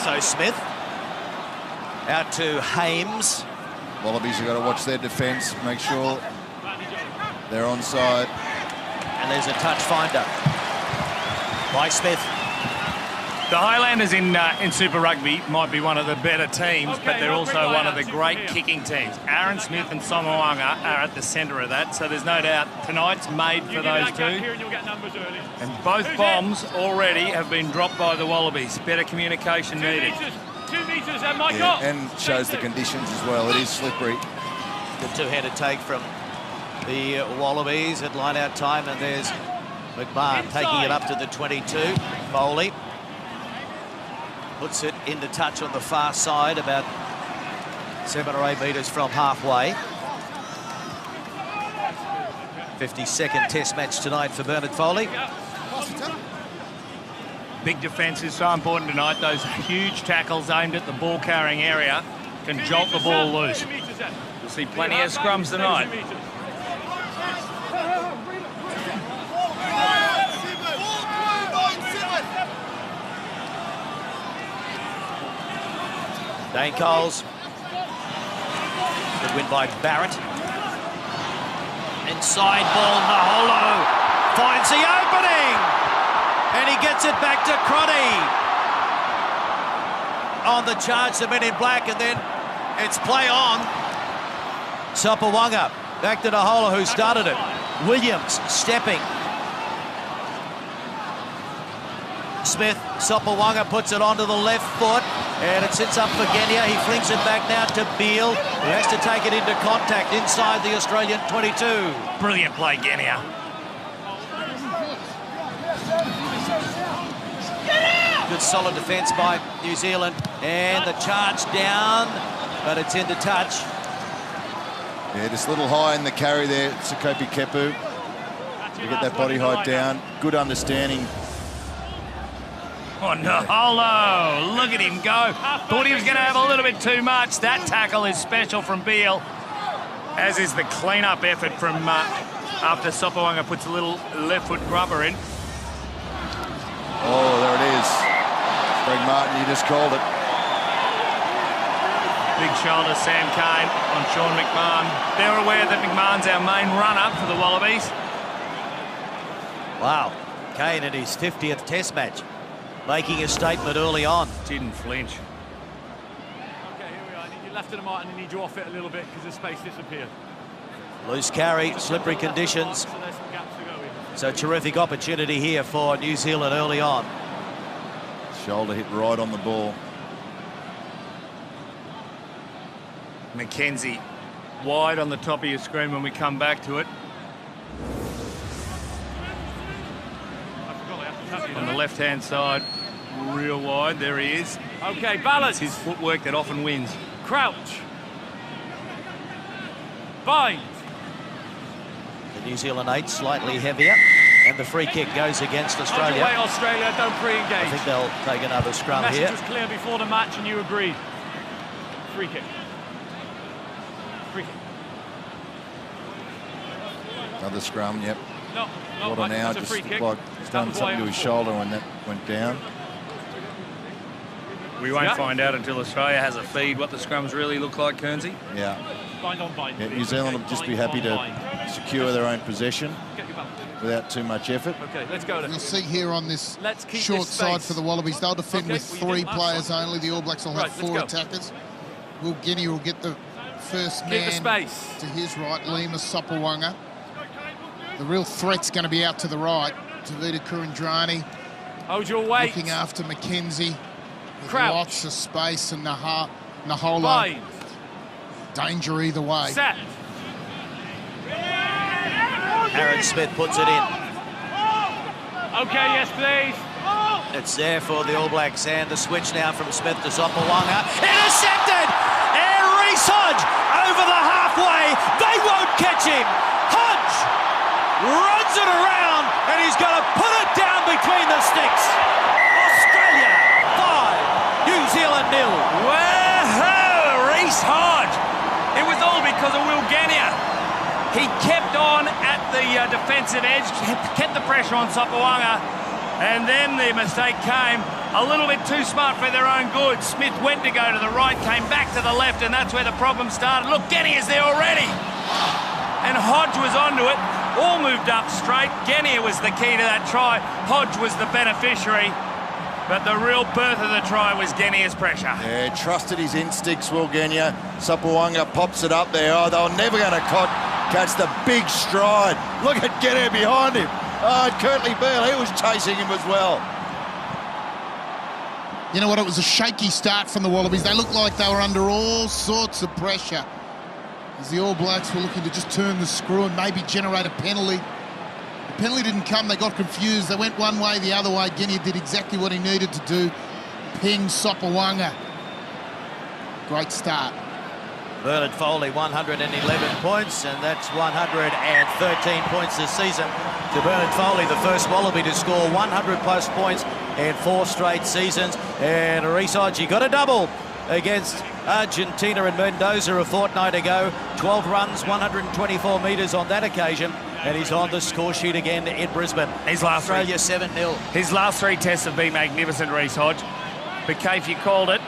So Smith out to Hames. Wallabies have got to watch their defence, make sure they're onside. And there's a touch finder by Smith. The Highlanders in Super Rugby might be one of the better teams, but they're also one of the great kicking teams. Aaron Smith and Somoanga are at the centre of that, so there's no doubt tonight's made for those two. And both bombs already have been dropped by the Wallabies. Better communication needed. 2 metres, and my Yeah, and shows the conditions as well. It is slippery. Good two-handed take from the Wallabies at line-out time, and there's McMahon taking it up to the 22. Foley puts it into touch on the far side, about 7 or 8 metres from halfway. 52nd Test match tonight for Bernard Foley. Big defence is so important tonight. Those huge tackles aimed at the ball-carrying area can jolt the ball loose. We'll see plenty of scrums tonight. Dane Coles. Good win by Barrett. Inside ball, Naholo finds the opening! And he gets it back to Crotty. On the charge, the men in black, and then it's play on. Sapawanga back to Naholo, who started it. Williams stepping. Smith, Sapawanga puts it onto the left foot, and it sits up for Genia. He flings it back now to Beale, who has to take it into contact inside the Australian 22. Brilliant play, Genia. Good solid defence by New Zealand, and the charge down, but it's into touch. Yeah, just a little high in the carry there, Sekope Kepu. To get that body height down. Good understanding. Oh, Naholo, look at him go. Thought he was going to have a little bit too much. That tackle is special from Beale, as is the clean-up effort from after Sapawanga puts a little left-foot grubber in. Oh, there it is. Greg Martin, you just called it. Big shoulder, Sam Cane on Sean McMahon. They're aware that McMahon's our main runner for the Wallabies. Wow, Kane in his 50th Test match, making a statement early on. Didn't flinch. Okay, here we are. I need you left of the mark, and I need you off it a little bit because the space disappeared. Loose carry, slippery conditions. So there's some gaps to go in. So terrific opportunity here for New Zealand early on. Shoulder hit right on the ball. Mackenzie wide on the top of your screen when we come back to it. On the left-hand side, real wide, there he is. Okay, balance. It's his footwork that often wins. Crouch. Bind. The New Zealand 8 slightly heavier, and the free kick goes against Australia. Underway, Australia, don't pre-engage. I think they'll take another scrum Message here. was clear before the match and you agreed. Free kick. Free kick. Another scrum, yep. No, Water now, that's a just free kick. like he's done something to his shoulder when that went down. We won't find out until Australia has a feed what the scrums really look like, Kernsey. Yeah. Bind on bind. Yeah, New Zealand will just be happy to secure their own possession without too much effort. Okay, let's go then. You'll see here on this Let's keep short this side space. for the Wallabies, they'll defend Okay, with well, you 3 did last players time. only. The All Blacks will have Right, let's 4 go. attackers. Will Guinea will get the first Keep the man space. to his right, Lima Sapawanga. The real threat's going to be out to the right. Tavita Kurandrani Hold your weight. looking after Mackenzie. With Crouch. lots of space, and Naholo. Bind. Danger either way. Set. Aaron Smith puts it in. Okay, yes, please. It's there for the All Blacks, and the switch now from Smith to Sapawanga. Intercepted! And Reece Hodge over the halfway. They won't catch him. Hodge runs it around, and he's going to put it down between the sticks. Australia 5, New Zealand 0. Wow, Reece Hodge. It was all because of Will Genia. He kept on at the defensive edge, kept the pressure on Sapawanga, and then the mistake came. a little bit too smart for their own good. Smith went to go to the right, came back to the left, and that's where the problem started. Look, Genia is there already. And Hodge was onto it, all moved up straight. Genia was the key to that try. Hodge was the beneficiary. But the real birth of the try was Genia's pressure. Yeah, trusted his instincts, Will Genia. Sapawanga pops it up there. Oh, they were never going to catch the big stride. Look at Genia behind him. Oh, and Curtly Beale, he was chasing him as well. You know what? It was a shaky start from the Wallabies. They looked like they were under all sorts of pressure as the All Blacks were looking to just turn the screw and maybe generate a penalty. The penalty didn't come. They got confused. They went one way, the other way. Genia did exactly what he needed to do. Ping Sapawanga. Great start. Bernard Foley, 111 points, and that's 113 points this season to Bernard Foley, the first Wallaby to score 100-plus points in 4 straight seasons. And Reece Hodge got a double against Argentina and Mendoza a fortnight ago. 12 runs, 124 metres on that occasion, and he's on the score sheet again in Brisbane. Australia 7-0. His last 3 tests have been magnificent, Reece Hodge. But, Keith, you called it.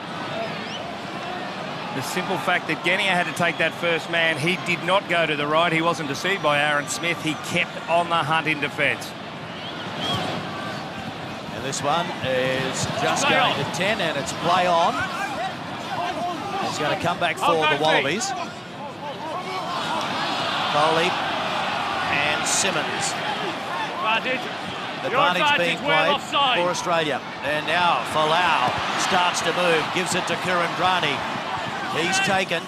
The simple fact that Genia had to take that first man, he did not go to the right. He wasn't deceived by Aaron Smith. He kept on the hunt in defence. And this one is just going to 10, and it's play on. It's going to come back for the Wallabies. Foley and Simmons. Advantage being played for Australia. And now Folau starts to move, gives it to Kurandrani. He's taken.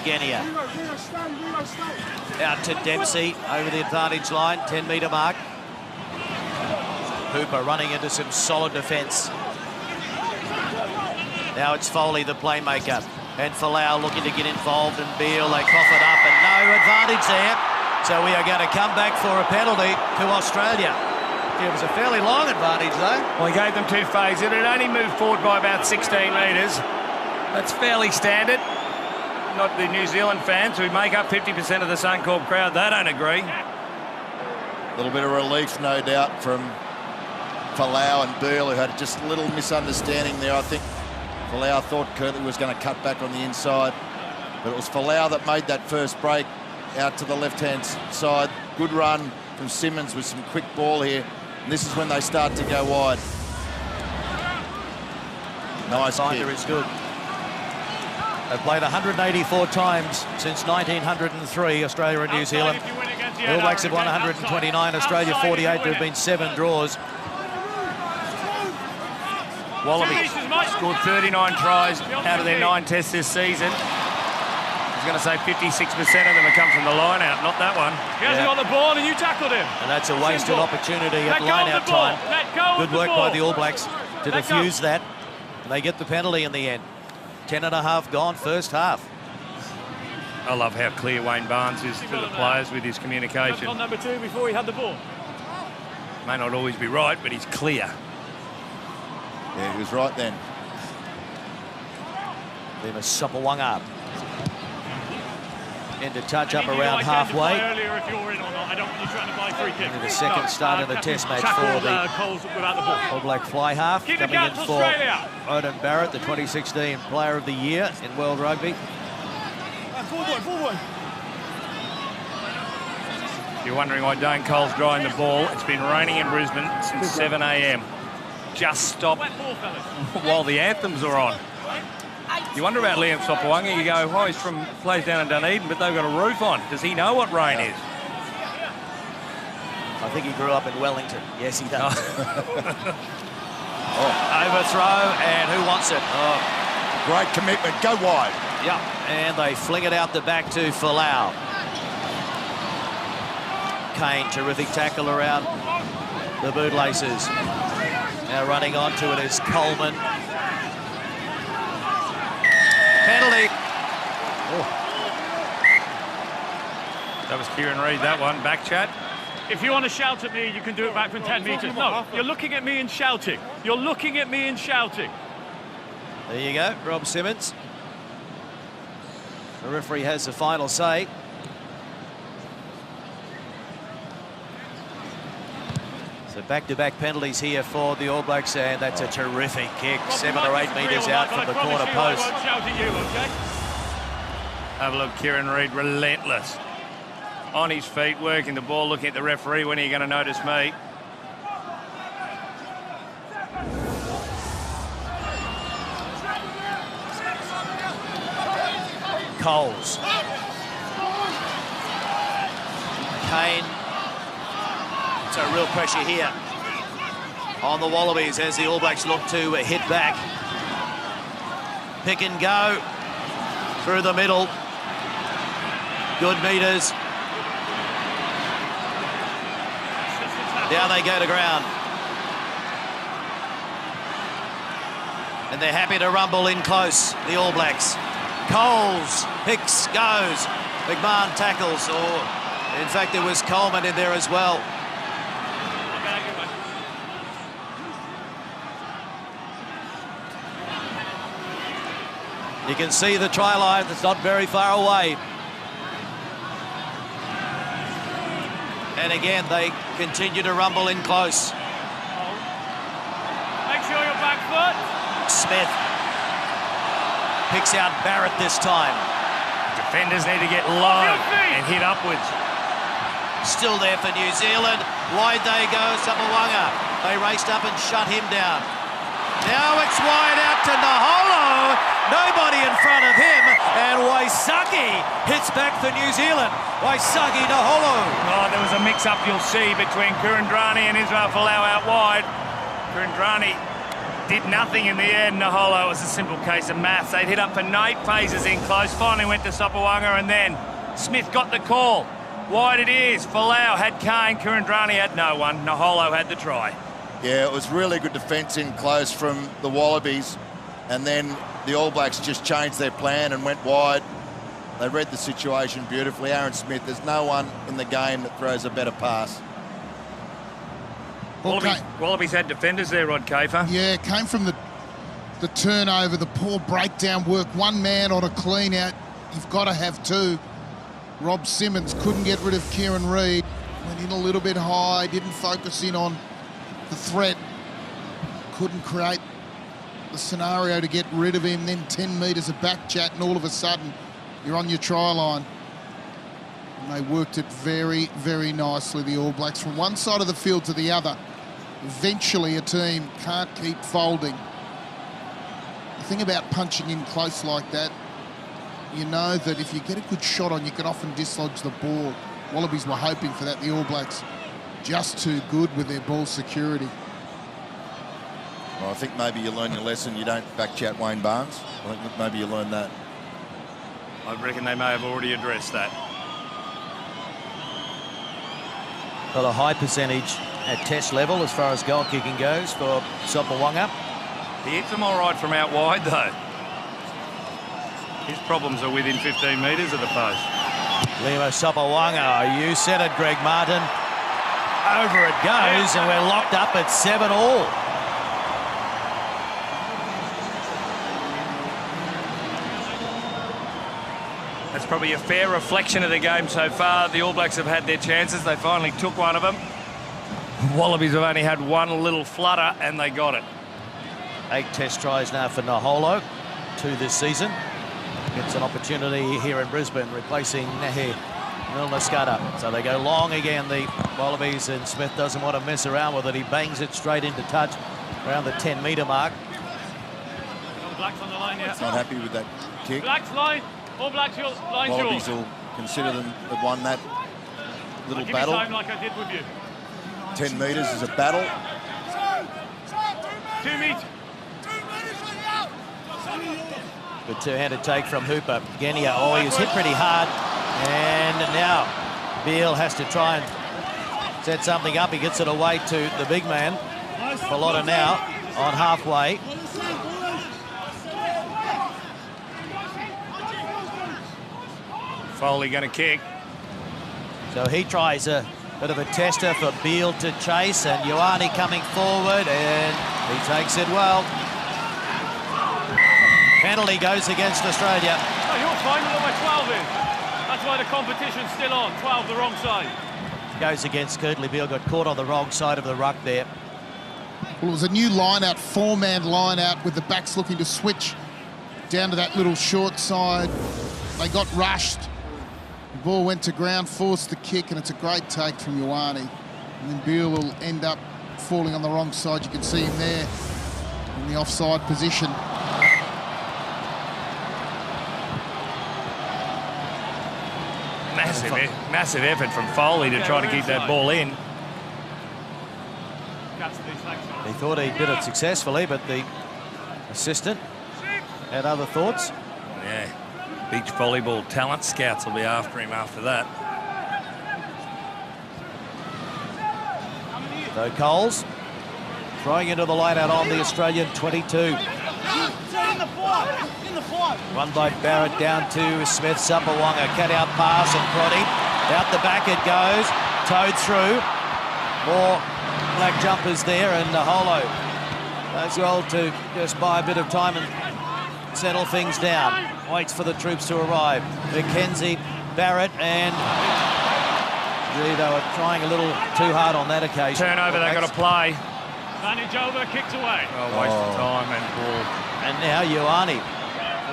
Genia. Out to Dempsey over the advantage line, 10-metre mark. Hooper running into some solid defence. Now it's Foley, the playmaker. And Folau looking to get involved, and Beale, they cough it up, and no advantage there. So we are going to come back for a penalty to Australia. It was a fairly long advantage, though. Well, he gave them 2 phases. It had only moved forward by about 16 metres. That's fairly standard. Not the New Zealand fans who make up 50% of the Suncorp crowd. They don't agree. A little bit of relief, no doubt, from Folau and Beale, who had just a little misunderstanding there. I think Folau thought Curtly was going to cut back on the inside, but it was Folau that made that first break out to the left-hand side. Good run from Simmons with some quick ball here. And this is when they start to go wide. Nice Finder kick. is good. They've played 184 times since 1903, Australia and New Zealand. The All Blacks have won 129, Australia 48. There have been 7 draws. Wallabies scored 39 tries out of their 9 tests this season. I was going to say 56% of them have come from the line-out, not that one. He hasn't got the ball and you tackled him. And that's a wasted opportunity at line-out time. Good work by the All Blacks to defuse that. And they get the penalty in the end. 10.5 gone first half. I love how clear Wayne Barnes is to the players with his communication. On number 2 before he had the ball. May not always be right, but he's clear. Yeah, he was right then. Then a Sapawanga. Into touch up around halfway. Earlier if you're in or not. I don't want you trying to buy free kick. And the second start in the test match for the Coles without the ball. All Black fly half. Keep the Coming in gaps, for Australia. Odin Barrett, the 2016 Player of the Year in World Rugby. Forward. You're wondering why Dane Cole's drying the ball. It's been raining in Brisbane since 7 a.m. Just stopped while the anthems are on. You wonder about Liam Sapawanga. You go, oh, he's plays down in Dunedin, but they've got a roof on. Does he know what rain is? I think he grew up in Wellington. Yes, he does. Overthrow, and who wants it? Oh, Great commitment. Go wide. yeah, and they fling it out the back to Folau. Kane, terrific tackle around the bootlaces. Now running onto it is Coleman. Penalty. Oh. That was Kieran Reid, that one. Back chat. If you want to shout at me, you can do it back from 10 metres. No, you're looking at me and shouting. You're looking at me and shouting. There you go, Rob Simmons. The referee has the final say. So back-to-back penalties here for the All Blacks, and that's a terrific kick, 7 or 8 metres out from the corner post. I won't shout at you, okay? Have a look, Kieran Reid, relentless. On his feet, working the ball, looking at the referee. When are you going to notice me? Coles. Kane. So real pressure here on the Wallabies as the All Blacks look to hit back. Pick and go through the middle. Good meters. Down they go to ground. And they're happy to rumble in close, the All Blacks. Coles picks, goes. McMahon tackles, or in fact there was Coleman in there as well. You can see the try line that's not very far away. And again, they continue to rumble in close. Make sure your back foot. Smith picks out Barrett this time. Defenders need to get low and hit upwards. Still there for New Zealand. Wide they go, Sapawanga. They raced up and shut him down. Now it's wide out to Naholo. Nobody in front of him. And Waisaki hits back for New Zealand. Waisaki Naholo. Oh, there was a mix-up, you'll see, between Kurandrani and Israel Folau out wide. Kurandrani did nothing in the end. Naholo was a simple case of maths. They'd hit up for 8 phases in close. Finally went to Sapawanga, and then Smith got the call. Wide it is. Folau had Kane. Kurandrani had no one. Naholo had the try. Yeah, it was really good defence in close from the Wallabies, and then the All Blacks just changed their plan and went wide. They read the situation beautifully. Aaron Smith, there's no one in the game that throws a better pass. Wallabies had defenders there, Rod Kafer. Yeah, it came from the turnover, the poor breakdown work. One man on a clean out, you've got to have two. Rob Simmons couldn't get rid of Kieran Reid. Went in a little bit high, didn't focus in on the threat. Couldn't create the scenario to get rid of him. Then 10 metres of back chat, and all of a sudden, you're on your try line. And they worked it very, very nicely, the All Blacks, from one side of the field to the other. Eventually, a team can't keep folding. The thing about punching in close like that, you know that if you get a good shot on, you can often dislodge the ball. Wallabies were hoping for that. The All Blacks just too good with their ball security. Well, I think maybe you learn your lesson. You don't back chat Wayne Barnes. I think maybe you learn that. I reckon they may have already addressed that. Got a high percentage at test level as far as goal kicking goes for Sapawanga. He hits them all right from out wide, though. His problems are within 15 metres of the post. Limo Sapawanga, you said it, Greg Martin. Over it goes, and we're locked up at 7-all. That's probably a fair reflection of the game so far. The All Blacks have had their chances. They finally took one of them. Wallabies have only had one little flutter, and they got it. 8 test tries now for Naholo, 2 this season. Gets an opportunity here in Brisbane, replacing Nahi Milner-Skudder. So they go long again, the Wallabies, and Smith doesn't want to mess around with it. He bangs it straight into touch around the 10-metre mark. All Blacks on the line, yeah. Not happy with that kick. Blacks line. All Blacks, your line's Wallabies yours. will consider them have won that little I'll give battle. you time like I did with you. 10 metres is a battle. 2 metres. Good two-handed take from Hooper. Genia, oh, he was hit pretty hard. And now Beale has to try and set something up. He gets it away to the big man. Bellotta now on halfway. Foley going to kick. So he tries a bit of a tester for Beale to chase, and Ioane coming forward, and he takes it well. Penalty goes against Australia. Oh, you're fine with where 12 is. That's why the competition's still on. 12 the wrong side. goes against Kirtley. Beale got caught on the wrong side of the ruck there. Well, it was a new line-out, four-man line-out with the backs looking to switch down to that little short side. They got rushed. The ball went to ground, forced the kick, and it's a great take from Ioane. And then Beale will end up falling on the wrong side. You can see him there in the offside position. Massive effort from Foley to try to keep that ball in. He thought he did it successfully, but the assistant had other thoughts. Yeah, beach volleyball talent scouts will be after him after that. So Coles throwing into the line out on the Australian 22. Run by Barrett down to Smith. Sapawanga, cut out pass and Proddy. Out the back it goes. Towed through. More black jumpers there, and Holo does well to just buy a bit of time and settle things down. Waits for the troops to arrive. McKenzie, Barrett, and gee, they were trying a little too hard on that occasion. Turnover, they've got to play. Advantage over, kicked away. Oh, waste of time and ball. And now Ioane.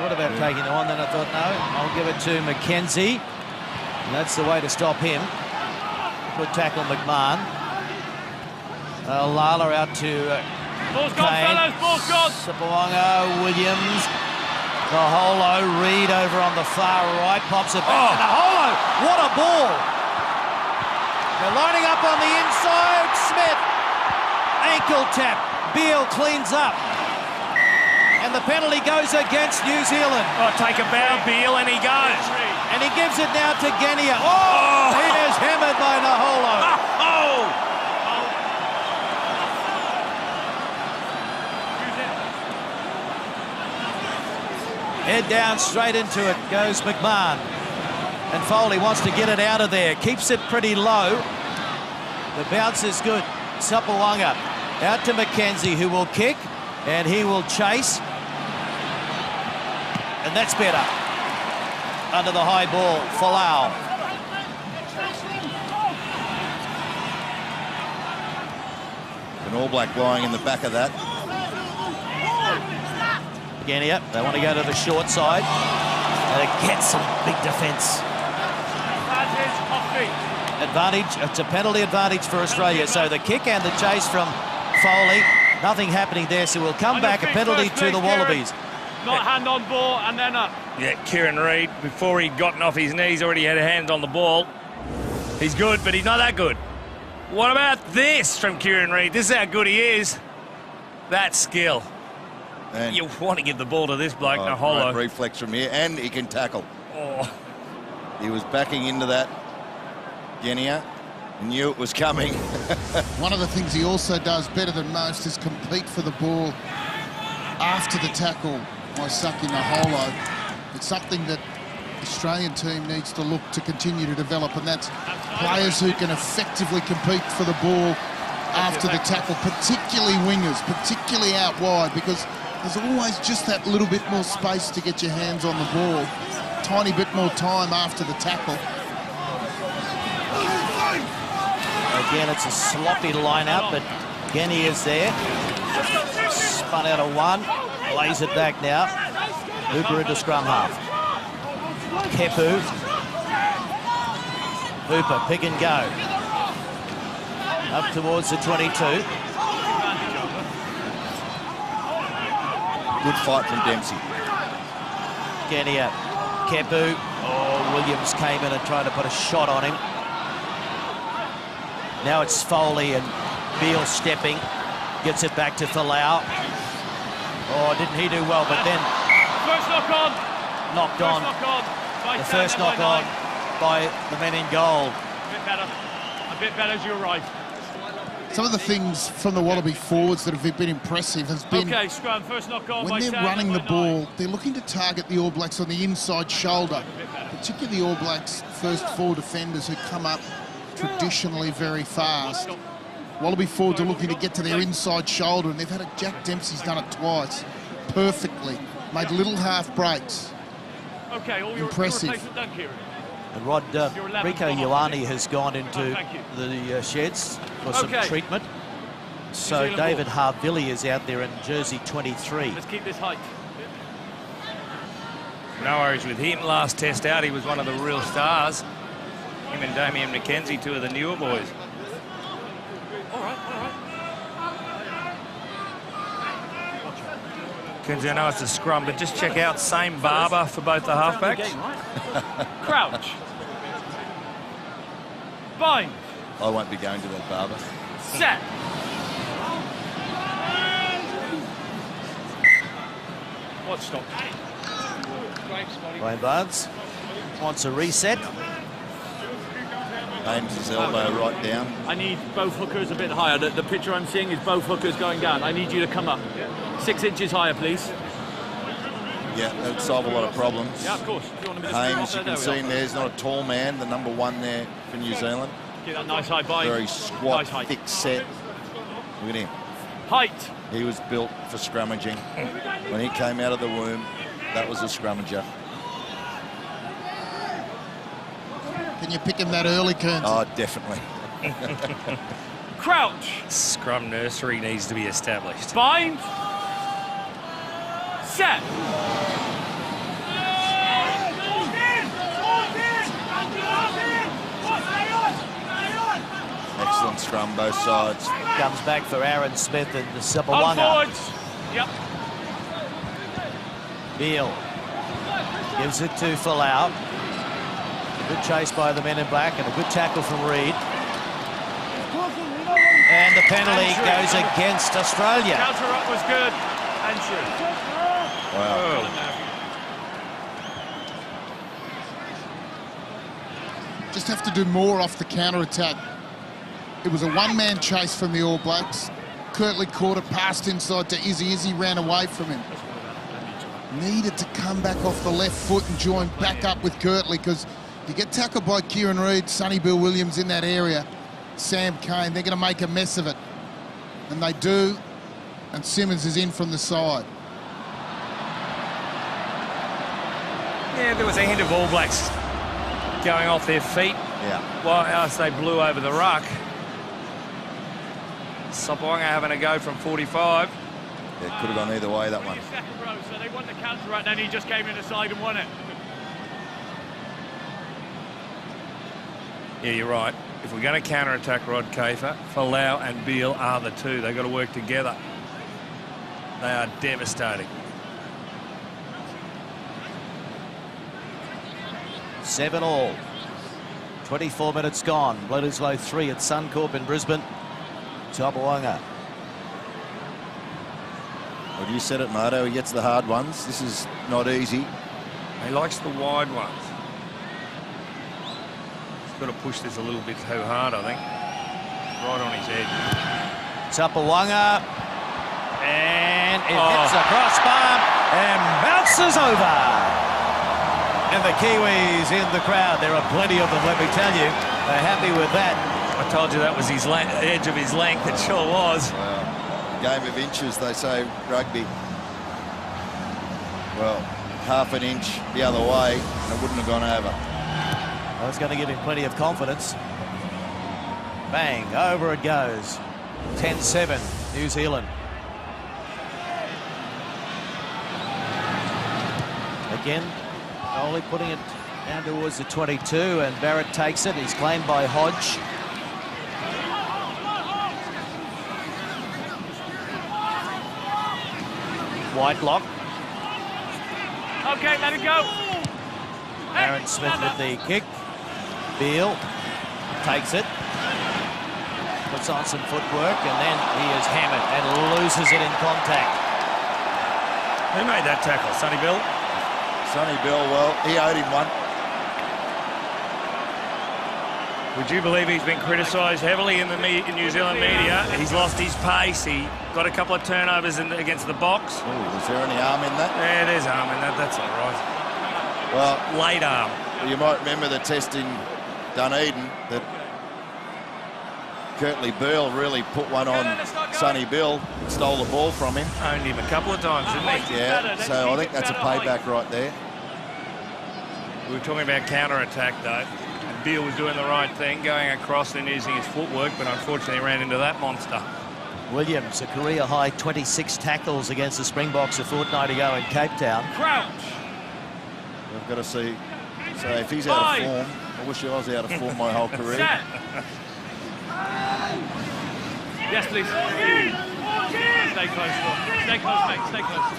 What about taking the one? Then I thought, no, I'll give it to McKenzie. And that's the way to stop him. Good tackle, McMahon. Lala out to Ball's gone, fellas, ball's gone. Sapawanga, Williams. Holo, Reed over on the far right, pops it back. Oh. Holo, what a ball! They're lining up on the inside. Smith, ankle tap. Beale cleans up. And the penalty goes against New Zealand. Oh, take a bow, Beale, and he goes. And he gives it now to Genia. Oh! He is hammered by Naholo. Oh! Head down, straight into it goes McMahon. And Foley wants to get it out of there. Keeps it pretty low. The bounce is good. Sapawanga out to McKenzie, who will kick, and he will chase. And that's better. Under the high ball, Folau. An All Black lying in the back of that. Genia, they want to go to the short side. And it gets some big defence. Advantage, it's a penalty advantage for Australia. So the kick and the chase from Foley, nothing happening there. So we'll come back, a penalty to the Wallabies. Not hand on ball and then up. Yeah, Kieran Reid, before he'd gotten off his knees, already had a hand on the ball. He's good, but he's not that good. What about this from Kieran Reid? This is how good he is. That skill. And you want to give the ball to this bloke, Naholo. Right reflex from here, and he can tackle. Oh. He was backing into that. Genia knew it was coming. One of the things he also does better than most is compete for the ball after the tackle by Saki Naholo. It's something that the Australian team needs to look to continue to develop, and that's players who can effectively compete for the ball after the tackle, particularly wingers, particularly out wide, because there's always just that little bit more space to get your hands on the ball. Tiny bit more time after the tackle. Again, it's a sloppy line-out, but Genny is there. Spun out of one, lays it back now. Hooper into scrum half. Kepu. Hooper, pick and go. Up towards the 22. Good fight from Dempsey. Genia. Kepu. Oh, Williams came in and tried to put a shot on him. Now it's Foley and Beale stepping. Gets it back to Folau. Oh, didn't he do well, but then... First knock on. Knocked on. The first knock on by the men in goal. A bit better, you're right. Some of the things from the Wallaby forwards that have been impressive has been... Okay, scrum, first knock on. When they're running the ball, they're looking to target the All Blacks on the inside shoulder, particularly the All Blacks' first four defenders who come up traditionally very fast. Wallaby forwards are looking to get to their inside shoulder, and they've had Jack Dempsey's done it twice perfectly. Made little half breaks. Okay, all your impressive. Replacement done, Kieran. And Rico Ioane has gone into the sheds for some treatment. So David Harvilli is out there in jersey 23. Let's keep this height. No worries with him. Last test out, he was one of the real stars. Him and Damien McKenzie, two of the newer boys. All right. Kenzie, I know it's a scrum, but just check out same barber for both the halfbacks. Game, right? Crouch. Bind. I won't be going to that barber. Set. What stop? Wayne Barnes wants a reset. Aims his elbow right down. I need both hookers a bit higher. The picture I'm seeing is both hookers going down. I need you to come up 6 inches higher, please. Yeah, that would solve a lot of problems. Yeah, of course. If you want to Haynes, you can see him there, he's not a tall man, the number 1 there for New Zealand. Get that nice high bind. Very squat, nice thick set. Look at him. Height. He was built for scrummaging. When he came out of the womb, that was a scrummager. Can you pick him that early, Kearns? Oh, definitely. Crouch. Scrum nursery needs to be established. Bind. Set. Excellent scrum, both sides. Comes back for Aaron Smith and the On Sipawanga. forwards. Yep. Beale gives it to Falau. Good chase by the men in black and a good tackle from Reid. And the penalty goes against Australia. Counter up was good. And shoot. Wow. Just have to do more off the counter-attack. It was a one-man chase from the All Blacks. Kirtley caught it, passed inside to Izzy. Izzy ran away from him. Needed to come back off the left foot and join back up with Kirtley, because you get tackled by Kieran Reid, Sonny Bill Williams in that area, Sam Cane, they're going to make a mess of it. And they do, and Simmons is in from the side. Yeah, there was a hint of All Blacks going off their feet. Yeah. While else they blew over the ruck. Sopawanga having a go from 45. Yeah, could have gone either way, that one. Second row, so they won the counter right, then he just came in the side and won it. Yeah, you're right. If we're going to counter-attack Rod Kafer, Falau and Beale are the two. They've got to work together. They are devastating. 7-all. 24 minutes gone. Bledisloe 3 at Suncorp in Brisbane. Sopawanga. Well, you said it, Marto. He gets the hard ones. This is not easy. He likes the wide ones. He's got to push this a little bit too hard, I think. Right on his head. Sopawanga. And it hits the crossbar and bounces over. And the Kiwis in the crowd. There are plenty of them, let me tell you. They're happy with that. I told you that was his edge of his length. It sure was. Well, game of inches, they say, rugby. Well, half an inch the other way, and it wouldn't have gone over. Well, it's going to give him plenty of confidence. Bang, over it goes. 10-7, New Zealand. Again, only putting it down towards the 22, and Barrett takes it. He's claimed by Hodge. Whitelock. Okay, let it go. Aaron Smith with the kick. Beale takes it. Puts on some footwork, and then he is hammered and loses it in contact. Who made that tackle? Sonny Bill? Sonny Bill, well, he owed him one. Would you believe he's been criticised heavily in the New Zealand media? He's lost his pace. He got a couple of turnovers against the box. Ooh, was there any arm in that? Yeah, there's arm in that. That's all right. Well, Late arm. you might remember the test in Dunedin that Kirtley Beale really put one on Sonny Bill, stole the ball from him. Owned him a couple of times, didn't he? Yeah, so I think that's a payback right there. We were talking about counter-attack, though. And Beale was doing the right thing, going across and using his footwork, but unfortunately ran into that monster. Williams, a career-high 26 tackles against the Springboks a fortnight ago in Cape Town. Crouch. We've got to see. So if he's out of form, I wish I was out of form my whole career. Set. Yes, please. Stay close, Scott. Stay close, mate. Stay close.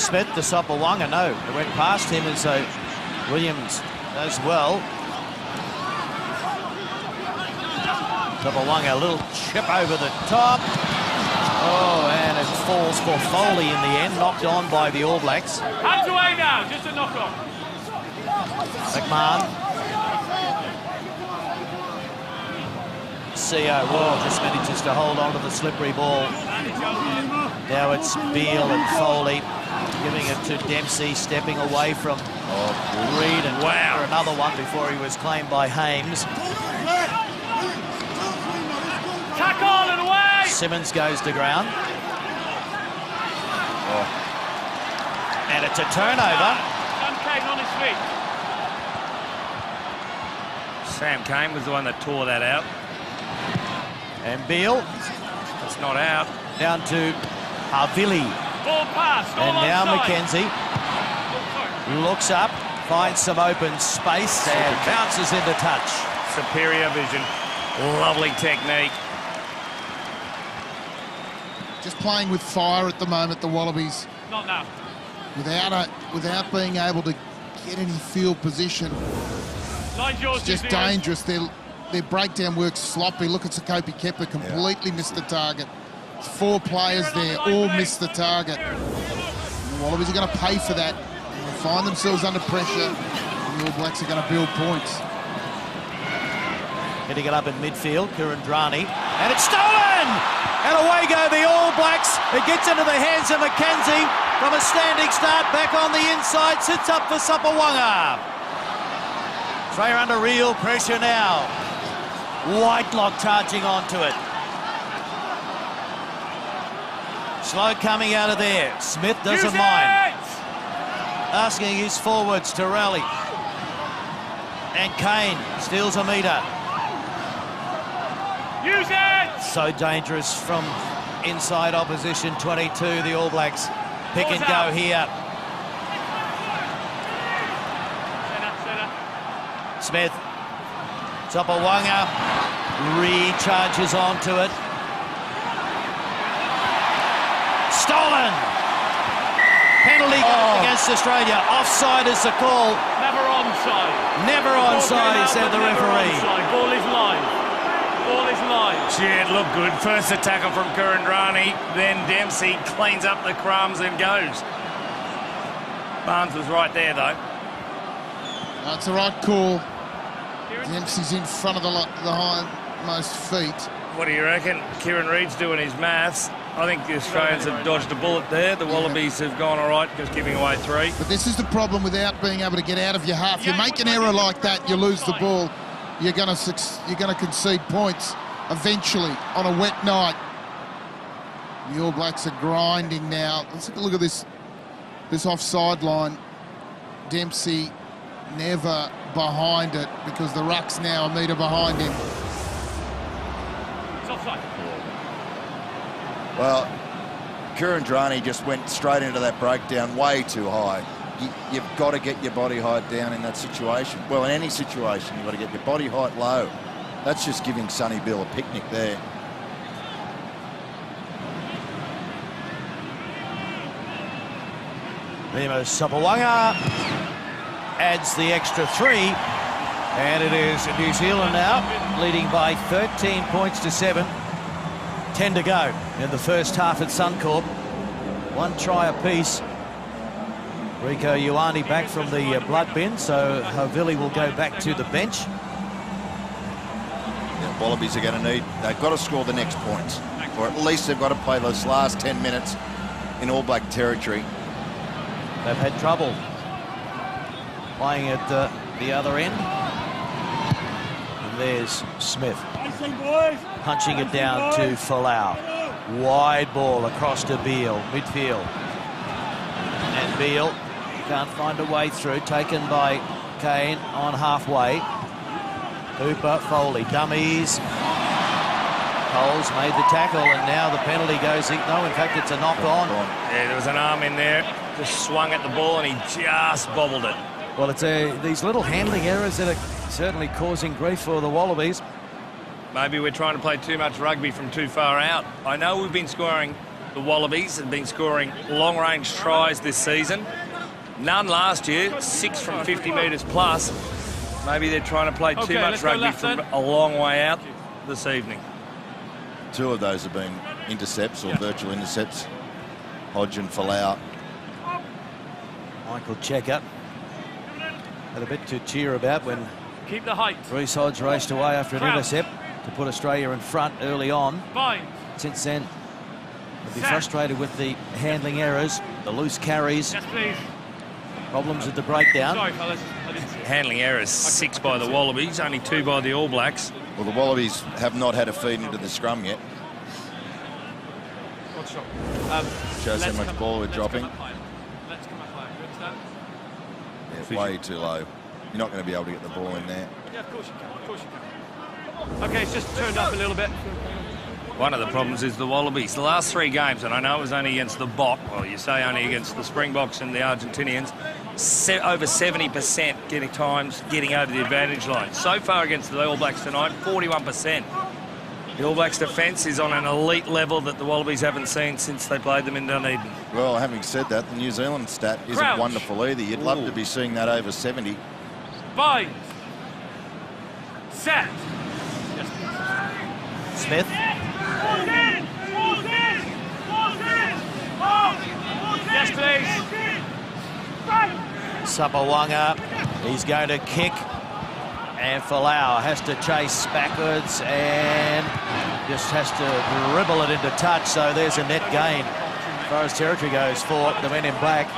Smith to Sopawanga, no. It went past him, and so Williams does well. Sopawanga, a little chip over the top. Oh, and it falls for Foley in the end, knocked on by the All Blacks. Hands away now, just a knock on. McMahon. CO just manages to hold on to the slippery ball. Now it's Beale and Foley giving it to Dempsey, stepping away from Reid, and wow, another one before he was claimed by Hames. Tackle and away! Simmons goes to ground. And it's a turnover. Sam Cane on his feet. Sam Cane was the one that tore that out. And Beale. It's not out. Down to Havili. Ball passed, all And now onside. McKenzie looks up, finds some open space and bounces into touch. Superior vision. Lovely technique. Just playing with fire at the moment, the Wallabies, Not now. without being able to get any field position. Line's yours, It's just New Zealand. dangerous. Their breakdown works sloppy. Look at Sakopi Kepler, completely missed the target. 4 players there, all missed the target. The Wallabies are going to pay for that. They'll find themselves under pressure, and the All Blacks are going to build points. Getting it up in midfield, Kurandrani, and it's stolen! And away go the All Blacks. It gets into the hands of McKenzie from a standing start, back on the inside, sits up for Sopawanga. Australia under real pressure now. Whitelock charging onto it. Slow coming out of there. Smith doesn't mind. Asking his forwards to rally. And Kane steals a metre. Use it! So dangerous from inside opposition 22. The All Blacks pick and go here. Smith. Sopawanga recharges onto it. Stolen! Penalty against Australia. Offside is the call. Never onside. Never onside, said the referee. Onside. Ball is live. Ball is live. Gee, it looked good. First a tackle from Kurandrani, then Dempsey cleans up the crumbs and goes. Barnes was right there, though. That's the right call. Dempsey's in front of the hindmost feet. What do you reckon? Kieran Reid's doing his maths. I think the Australians have dodged a bullet there. The Wallabies have gone all right, just giving away 3. But this is the problem without being able to get out of your half. You make an error like that, you lose the ball. You're going to concede points eventually on a wet night. The All Blacks are grinding now. Let's take a look at this offside line. Dempsey never behind it because the ruck's now a metre behind him. It's offside. Well, Kurandrani just went straight into that breakdown way too high. You've got to get your body height down in that situation. Well, in any situation, you've got to get your body height low. That's just giving Sonny Bill a picnic there. Remo Sopawanga adds the extra 3. And it is New Zealand now, leading by 13 points to 7. 10 to go in the first half at Suncorp. 1 try apiece. Rico Ioane back from the blood bin, so Havili will go back to the bench. The Wallabies are going to need, they've got to score the next points, or at least they've got to play those last 10 minutes in All Black territory. They've had trouble playing at the other end. And there's Smith punching it down to Folau. Wide ball across to Beale, midfield. And Beale can't find a way through, taken by Kane on halfway. Hooper, Foley, dummies. Coles made the tackle, and now the penalty goes. No, in fact, it's a knock-on. Yeah, there was an arm in there. Just swung at the ball, and he just bobbled it. Well, it's these little handling errors that are certainly causing grief for the Wallabies. Maybe we're trying to play too much rugby from too far out. I know we've been scoring, the Wallabies have been scoring long-range tries this season. None last year, 6 from 50 metres plus. Maybe they're trying to play too much rugby from a long way out this evening. 2 of those have been intercepts or virtual intercepts. Hodge and Folau. Michael Checker had a bit to cheer about when Keep the height. Reece Hodge raced away after an intercept to put Australia in front early on. Bind. Since then, they'll be frustrated with the handling errors, the loose carries, Yes, please. problems with the breakdown. Sorry, fellas. I didn't see it. Handling errors, 6 by the Wallabies, only 2 by the All Blacks. Well, the Wallabies have not had a feed into the scrum yet. What's wrong? Shows how Let's much come- ball we're let's dropping. come up higher. Let's come up higher. You understand? Yeah, way too low. You're not going to be able to get the ball in there. Yeah, of course you can. Of course you can. Okay, it's just turned up a little bit. One of the problems is the Wallabies. The last 3 games, and I know it was only against the Bok, well, you say only against the Springboks and the Argentinians, over 70% getting over the advantage line. So far against the All Blacks tonight, 41%. The All Blacks defence is on an elite level that the Wallabies haven't seen since they played them in Dunedin. Well, having said that, the New Zealand stat isn't Crouch. wonderful either. You'd love to be seeing that over 70. Bind. Set. Smith. Yes, please. Sapawanga, he's going to kick, and Folau has to chase backwards and just has to dribble it into touch, so there's a net gain as far as territory goes for the men in black.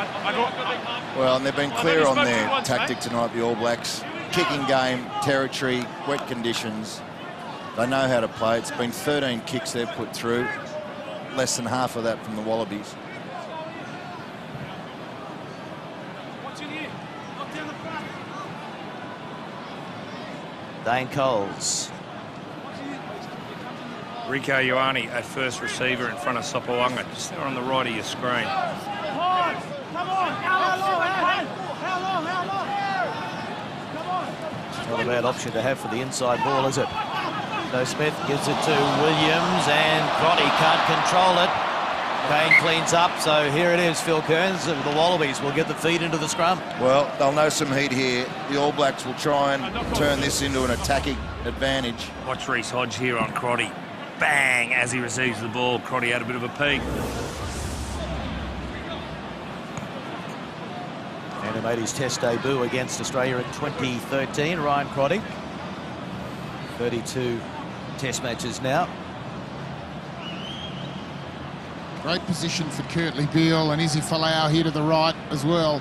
Well, and they've been clear on their tactic tonight, the All Blacks. Kicking game, territory, wet conditions. They know how to play. It's been 13 kicks they've put through. Less than half of that from the Wallabies. Dane Coles. Rico Ioane, a first receiver in front of Sapawanga, just there on the right of your screen. Not a bad option to have for the inside ball, is it? So Smith gives it to Williams, and Crotty can't control it. Kane cleans up, so here it is, Phil Kearns. The Wallabies will get the feed into the scrum. Well, they'll know some heat here. The All Blacks will try and turn this into an attacking advantage. Watch Reece Hodge here on Crotty. Bang! As he receives the ball, Crotty had a bit of a peek. And he made his test debut against Australia in 2013, Ryan Crotty. 32 test matches now. Great position for Kurtley Beale and Izzy Folau here to the right as well.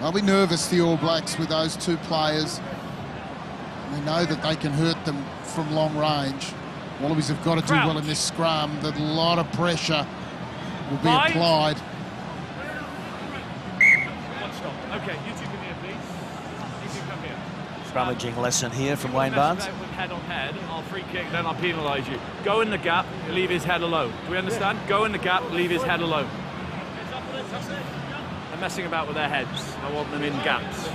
They'll be nervous, the All Blacks, with those 2 players. They know that they can hurt them from long range. Wallabies have got to do well in this scrum. A lot of pressure will be applied. Okay, you two come here, please. You two come here. Scrummaging lesson here from Wayne Barnes. Head on head, I'll free kick, then I'll penalise you. Go in the gap, leave his head alone. Do we understand? Go in the gap, leave his head alone. They're messing about with their heads. I want them in gaps.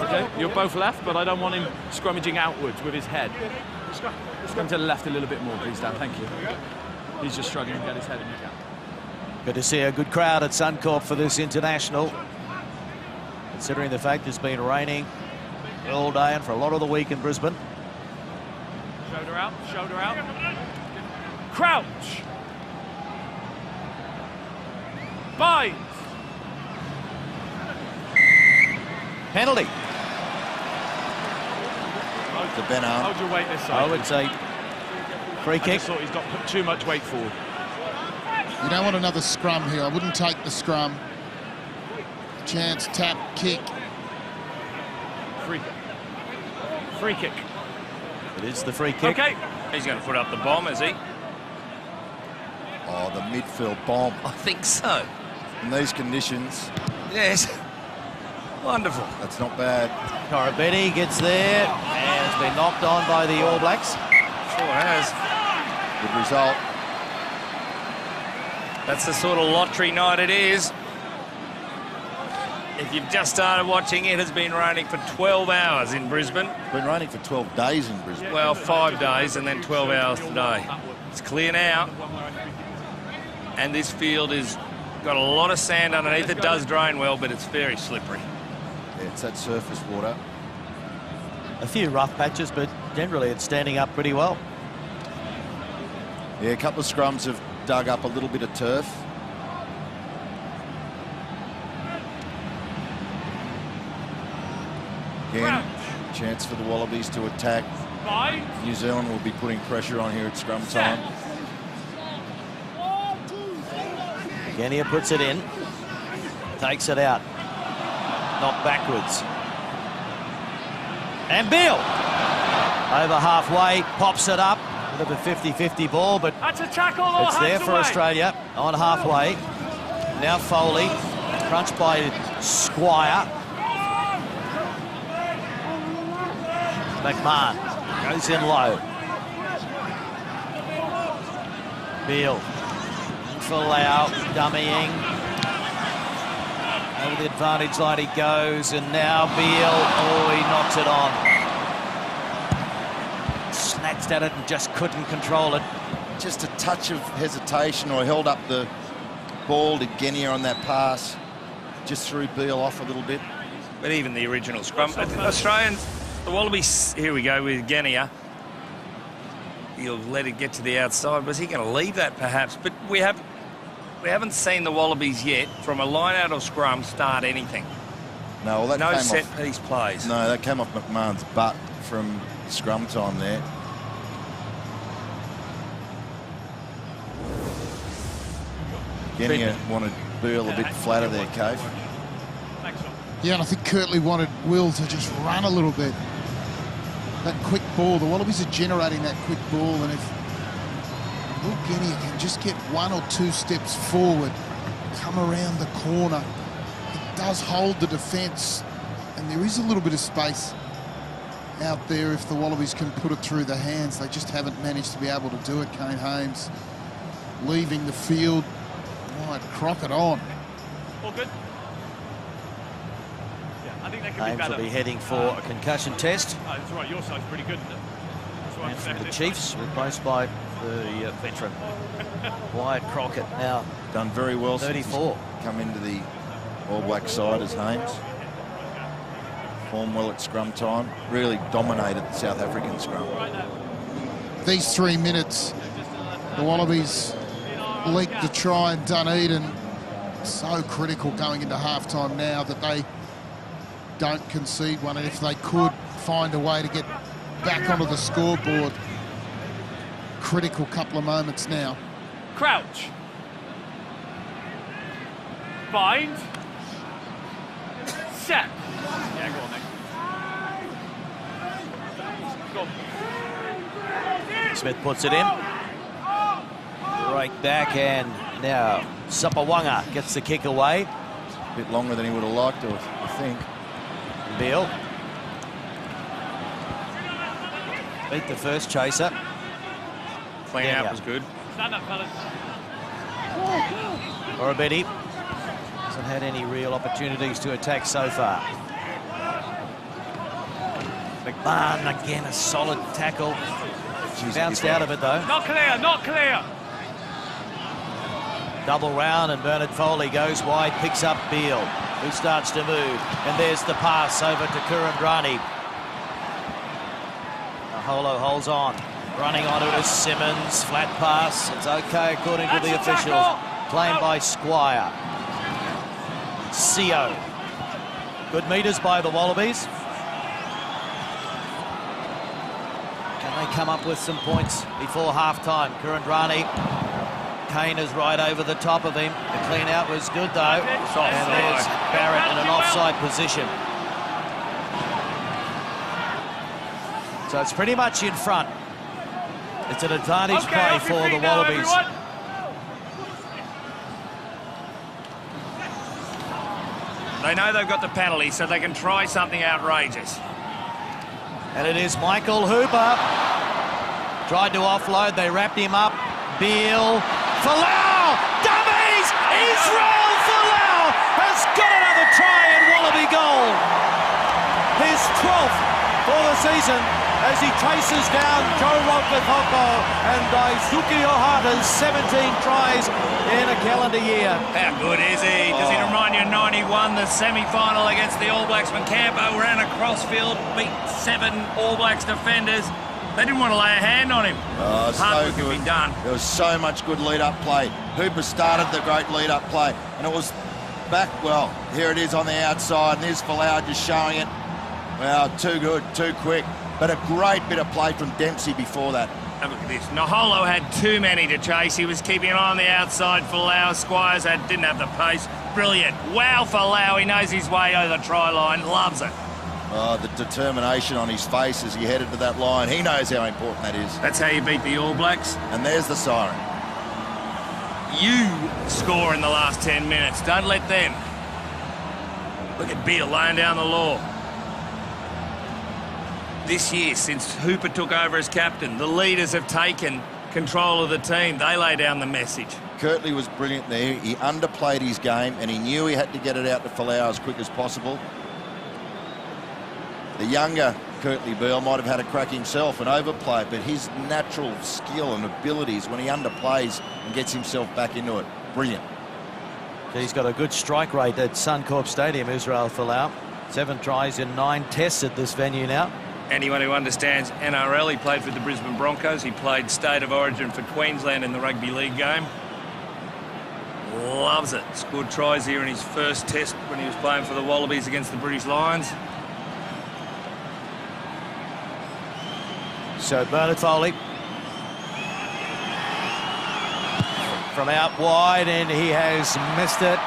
Okay, you're both left, but I don't want him scrummaging outwards with his head. Just come to the left a little bit more, please, Dan. Thank you. He's just struggling to get his head in the gap. Good to see a good crowd at Suncorp for this international, considering the fact it's been raining all day and for a lot of the week in Brisbane. Shoulder out, shoulder out. Crouch. Bind. Penalty. To Ben Arm. Hold your weight this side. Oh, it's a free I kick. just thought he's got put too much weight forward. You don't want another scrum here. I wouldn't take the scrum. Chance, tap, kick. Free kick. Free kick. It is the free kick. Okay. He's going to put up the bomb, is he? Oh, the midfield bomb. I think so. In these conditions, Yes. Wonderful. That's not bad. Corabetti gets there and it's been knocked on by the All Blacks. Sure has. Good result. That's the sort of lottery night it is. If you've just started watching, it has been raining for 12 hours in Brisbane. It's been raining for 12 days in Brisbane. Well, 5 days and then 12 hours today. It's clear now. And this field has got a lot of sand underneath. It does drain well, but it's very slippery. Yeah, it's that surface water. A few rough patches, but generally it's standing up pretty well. Yeah, a couple of scrums have dug up a little bit of turf. Again, chance for the Wallabies to attack. New Zealand will be putting pressure on here at scrum time. Genia puts it in, takes it out, knocked backwards. And Beale, over halfway, pops it up. A bit of a 50-50 ball, but That's a tackle, or it's there hands for away. Australia on halfway. Now Foley, crunched by Squire. McMahon goes in low. Beale, Falau, dummying. Over the advantage line he goes, and now Beale, oh, he knocks it on. Snatched at it and just couldn't control it. Just a touch of hesitation, or held up the ball to Genia on that pass. Just threw Beale off a little bit. But even the original scrum. Australians, the Wallabies, here we go with Genia. He'll let it get to the outside. Was he going to leave that perhaps? But we haven't seen the Wallabies yet from a line out of scrum start anything. No, well, that No came set off, piece plays. No, that came off McMahon's butt from scrum time there. Genia wanted Beale a bit flatter there, Cave. Yeah, and I think Kirtley wanted Will to just run a little bit. That quick ball, the Wallabies are generating that quick ball, and if Will Genia can just get 1 or 2 steps forward, come around the corner, it does hold the defence, and there is a little bit of space out there if the Wallabies can put it through the hands. They just haven't managed to be able to do it. Kane Hames leaving the field. Right, Crockett on. All good. Yeah, I think they can be Hames better. will be heading for a concussion test. Oh, that's right, your side's pretty good, isn't it? That's what I And from expect the this Chiefs, replaced by the veteran Wyatt Crockett, now Done very well since 34. he's come into the All Black side as Hames. Formed well at scrum time. Really dominated the South African scrum. These 3 minutes, the Wallabies leaked the try in Dunedin. So critical going into halftime now that they don't concede one, and if they could find a way to get back onto the scoreboard, critical couple of moments now. Crouch. Bind. Set. Yeah, go on then. Go on. Smith puts it in. Right back, and now Sapawanga gets the kick away. A bit longer than he would have liked to, I think. Beale beat the first chaser. Clean Yeah, out yeah. was good. Stand up, fellas. Corabetti hasn't had any real opportunities to attack so far. McMahon again, a solid tackle. Bounced out of it though. Not clear, not clear. Double round, and Bernard Foley goes wide, picks up Beale, who starts to move, and there's the pass over to Kurandrani. Aholo holds on, running onto it is Simmons, flat pass, it's okay according to the officials. Claimed by Squire. Sio. Good metres by the Wallabies. Can they come up with some points before half-time? Kurandrani. Kane is right over the top of him. The clean out was good though. And there's Barrett in an offside position. So it's pretty much in front. It's an advantage play for the Wallabies. They know they've got the penalty, so they can try something outrageous. And it is Michael Hooper. Tried to offload, they wrapped him up. Beale, Folau, dummies! Israel Folau has got another try and Wallaby goal. His 12th for the season as he chases down Joe Rockethoko and Daisuke Ohata's 17 tries in a calendar year. How good is he? Does he remind you of 91, the semi-final against the All Blacks when Campo ran across field, beat 7 All Blacks defenders? They didn't want to lay a hand on him. Hard work had been done. There was so much good lead-up play. Hooper started the great lead-up play, and it was back, well, here it is on the outside, and there's Folau just showing it. Well, too good, too quick. But a great bit of play from Dempsey before that. Have a look at this. Naholo had too many to chase. He was keeping an eye on the outside. Folau, Squires didn't have the pace. Brilliant. Wow, Folau. He knows his way over the try line. Loves it. Oh, the determination on his face as he headed to that line. He knows how important that is. That's how you beat the All Blacks. And there's the siren. You score in the last 10 minutes. Don't let them. Look at Beale laying down the law. This year, since Hooper took over as captain, the leaders have taken control of the team. They lay down the message. Kirtley was brilliant there. He underplayed his game and he knew he had to get it out to Folau as quick as possible. The younger Kirtley Beale might have had a crack himself and overplay it, but his natural skill and abilities when he underplays and gets himself back into it, brilliant. He's got a good strike rate at Suncorp Stadium, Israel Folau. 7 tries in 9 tests at this venue now. Anyone who understands NRL, he played for the Brisbane Broncos. He played State of Origin for Queensland in the rugby league game. Loves it. Scored tries here in his first test when he was playing for the Wallabies against the British Lions. So Bernard Foley from out wide, and he has missed it.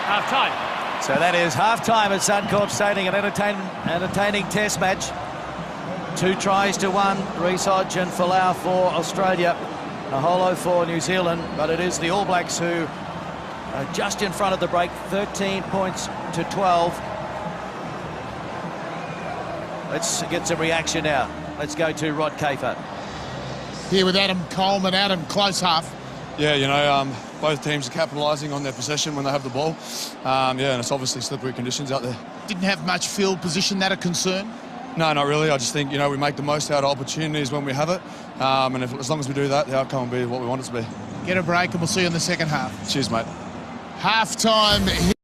Half time. So that is half-time at Suncorp Stadium, an entertaining test match. 2 tries to 1, Reece Hodge and Folau for Australia, Naholo for New Zealand, but it is the All Blacks who are just in front of the break, 13 points to 12. Let's get some reaction now. Let's go to Rod Cafer. Here with Adam Coleman. Adam, close half. Yeah, you know, both teams are capitalising on their possession when they have the ball. Yeah, and it's obviously slippery conditions out there. Didn't have much field position. That a concern? No, not really. I just think, you know, we make the most out of opportunities when we have it. And as long as we do that, the outcome will be what we want it to be. Get a break and we'll see you in the second half. Cheers, mate. Half-time.